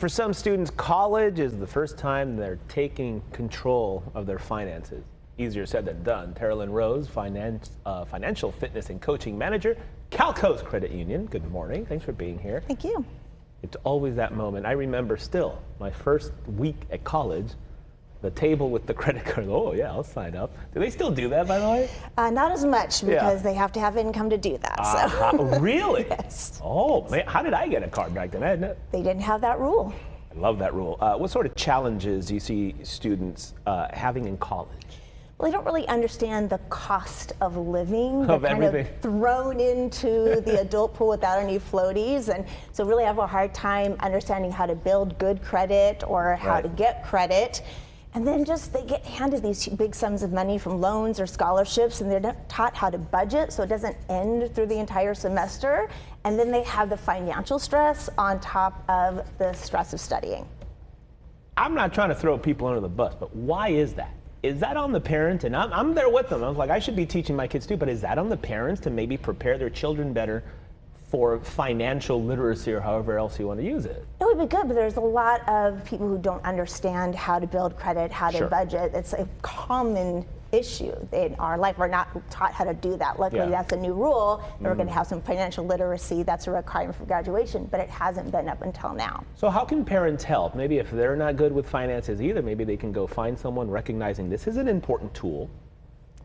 For some students, college is the first time they're taking control of their finances. Easier said than done. Terralyn Rose, Financial Fitness and Coaching Manager, Cal Coast Credit Union. Good morning. Thanks for being here. Thank you. It's always that moment. I remember still my first week at college, the table with the credit card. Oh yeah, I'll sign up. Do they still do that, by the way? Not as much because they have to have income to do that. Really? Yes. Oh man, how did I get a card back then? They didn't have that rule. I love that rule. What sort of challenges do you see students having in college? Well, they don't really understand the cost of living. Of They're everything. kind of thrown into the adult pool without any floaties, and so really have a hard time understanding how to build good credit or how to get credit. And then just they get handed these big sums of money from loans or scholarships, and they're not taught how to budget, so it doesn't end through the entire semester. And then they have the financial stress on top of the stress of studying. I'm not trying to throw people under the bus, but why is that? Is that on the parent? And I'm there with them. I was like, I should be teaching my kids too, but is that on the parents to maybe prepare their children better for financial literacy or however else you want to use it? It would be good, but there's a lot of people who don't understand how to build credit, how to budget. It's a common issue in our life. We're not taught how to do that. Luckily, that's a new rule. We're going to have some financial literacy. That's a requirement for graduation, but it hasn't been up until now. So how can parents help? Maybe if they're not good with finances either, maybe they can go find someone recognizing this is an important tool.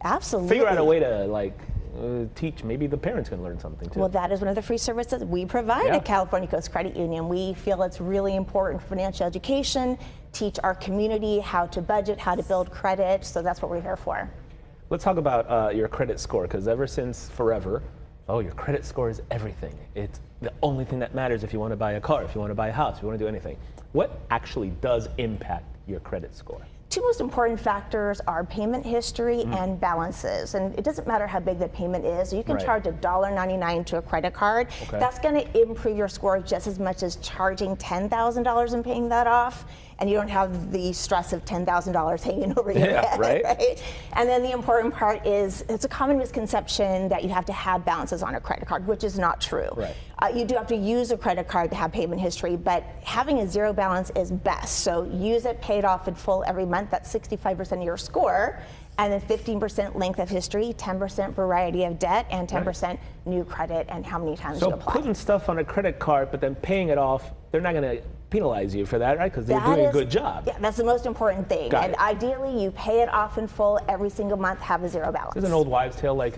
Absolutely. Figure out a way to teach. Maybe the parents can learn something too. Well, that is one of the free services we provide at California Coast Credit Union. We feel it's really important for financial education, teach our community how to budget, how to build credit. So that's what we're here for. Let's talk about your credit score, because ever since forever, your credit score is everything. It's the only thing that matters if you want to buy a car, if you want to buy a house, if you want to do anything. What actually does impact your credit score? Two most important factors are payment history and balances. And it doesn't matter how big the payment is. You can charge $1.99 to a credit card. That's going to improve your score just as much as charging $10,000 and paying that off. And you don't have the stress of $10,000 hanging over your head, right? And then the important part is it's a common misconception that you have to have balances on a credit card, which is not true. You do have to use a credit card to have payment history, but having a zero balance is best. So use it, pay it off in full every month. That's 65% of your score. And then 15% length of history, 10% variety of debt, and 10% new credit and how many times you apply. So putting stuff on a credit card, but then paying it off, they're not going to penalize you for that, right? Because they're doing a good job. Yeah, that's the most important thing. And ideally, you pay it off in full every single month, have a zero balance. This is an old wives' tale, like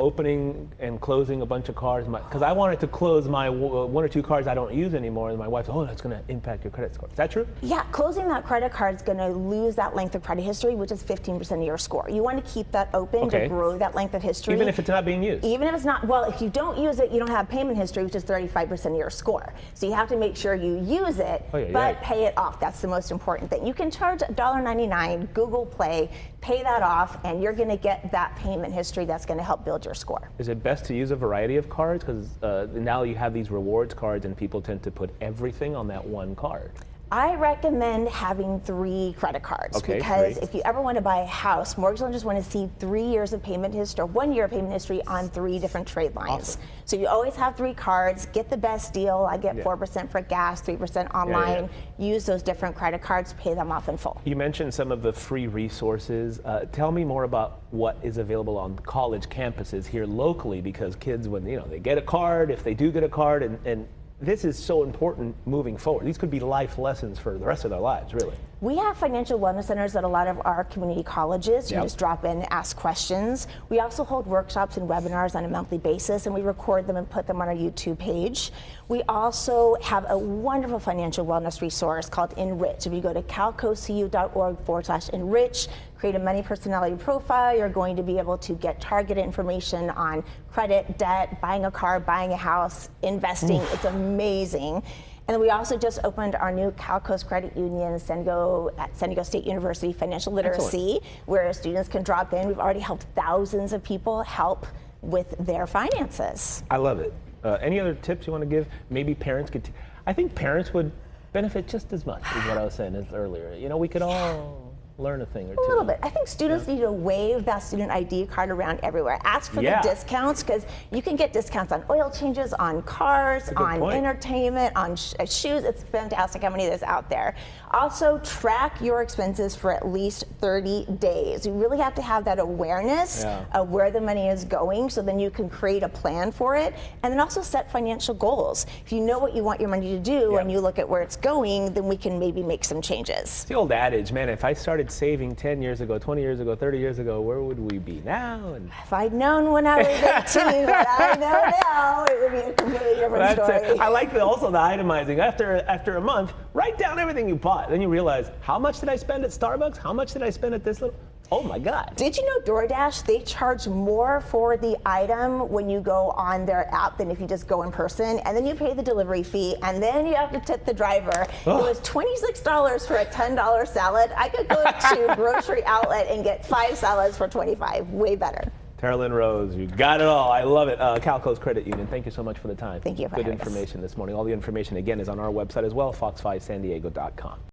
opening and closing a bunch of cards. Because I wanted to close my one or two cards I don't use anymore, and my wife said, oh, that's going to impact your credit score. Is that true? Yeah, closing that credit card is going to lose that length of credit history, which is 15% of your score. You want to keep that open to grow that length of history. Even if it's not being used? Even if it's not. Well, if you don't use it, you don't have payment history, which is 35% of your score. So you have to make sure you use it, but pay it off. That's the most important thing. You can charge $1.99, Google Play, pay that off, and you're going to get that payment history that's going to help build your score. Is it best to use a variety of cards? Because now you have these rewards cards, and people tend to put everything on that one card. I recommend having 3 credit cards because if you ever want to buy a house, mortgage lenders want to see 3 years of payment history, or 1 year of payment history on 3 different trade lines. So you always have 3 cards, get the best deal. I get 4% for gas, 3% online. Use those different credit cards, pay them off in full. You mentioned some of the free resources. Tell me more about what is available on college campuses here locally, because kids, when they get a card, if they do get a card, and this is so important moving forward. These could be life lessons for the rest of their lives, really. We have financial wellness centers at a lot of our community colleges. You can just drop in, ask questions. We also hold workshops and webinars on a monthly basis, and we record them and put them on our YouTube page. We also have a wonderful financial wellness resource called Enrich. If you go to calcocu.org/enrich, create a money personality profile, you're going to be able to get targeted information on credit, debt, buying a car, buying a house, investing. It's amazing. And then we also just opened our new Cal Coast Credit Union at San Diego State University Financial Literacy, where students can drop in. We've already helped thousands of people help with their finances. I love it. Any other tips you want to give? Maybe parents could. I think parents would benefit just as much, is what I was saying earlier. We could all learn a thing or two. A little bit. I think students need to wave that student ID card around everywhere. Ask for the discounts, because you can get discounts on oil changes, on cars, on entertainment, on shoes. It's fantastic how many there's out there. Also, track your expenses for at least 30 days. You really have to have that awareness of where the money is going, so then you can create a plan for it, and then also set financial goals. If you know what you want your money to do and you look at where it's going, then we can maybe make some changes. It's the old adage, man, if I started saving 10 years ago, 20 years ago, 30 years ago, where would we be now? And if I'd known when I was 18 what I know now, it would be a completely different story. I like also the itemizing. After a month, write down everything you bought. Then you realize, how much did I spend at Starbucks? How much did I spend at this little? Oh my God. Did you know DoorDash, they charge more for the item when you go on their app than if you just go in person, and then you pay the delivery fee, and then you have to tip the driver. It was $26 for a $10 salad. I could go to grocery outlet and get 5 salads for $25. Way better. Teralyn Rose, you got it all. I love it. Calco's Credit Union, thank you so much for the time. Thank you for Good having information this morning. All the information, again, is on our website as well, fox5sandiego.com.